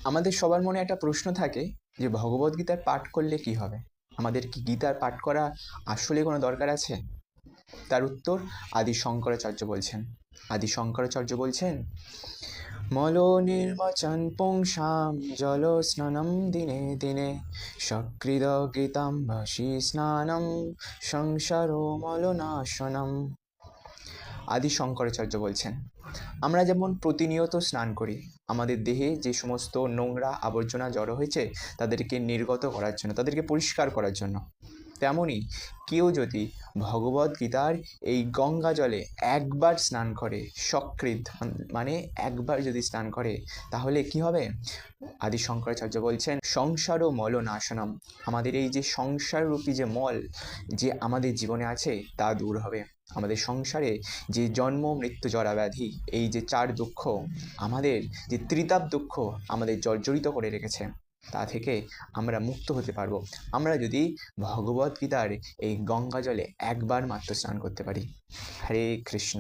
আমাদের সবার মনে একটা প্রশ্ন থাকে যে ভগবদ্গীতার পাঠ করলে কি হবে? আমাদের কি গীতার পাঠ করা আসলে কোনো দরকার আছে? তার উত্তর আদি শঙ্করাচার্য বলছেন। আদি শঙ্করাচার্য বলছেন, মল নির্বাচন পুংসাম জল স্নানম দিনে দিনে সকৃদ গীতাম ভাসি স্নানম সংসারো মলনাশনম। আদি শঙ্করাচার্য বলছেন, আমরা যেমন প্রতিনিয়ত স্নান করি আমাদের দেহে যে সমস্ত নোংরা আবর্জনা জড়ো হয়েছে তাদেরকে নির্গত করার জন্য, তাদেরকে পরিষ্কার করার জন্য, তেমনই কেউ যদি ভগবদ্গীতার এই গঙ্গা জলে একবার স্নান করে, সক্রিদ মানে একবার যদি স্নান করে, তাহলে কি হবে? আদি শঙ্করাচার্য বলছেন, সংসার ও মল নাশনম, আমাদের এই যে সংসাররূপী যে মল যে আমাদের জীবনে আছে তা দূর হবে। আমাদের সংসারে যে জন্ম মৃত্যু জরা ব্যাধি, এই যে চার দুঃখ, আমাদের যে ত্রিতাপ দুঃখ আমাদের জর্জরিত করে রেখেছে, তা থেকে আমরা মুক্ত হতে পারবো আমরা যদি ভগবদ্গীতার এই গঙ্গা জলে একবার মাত্র স্নান করতে পারি। হরে কৃষ্ণ।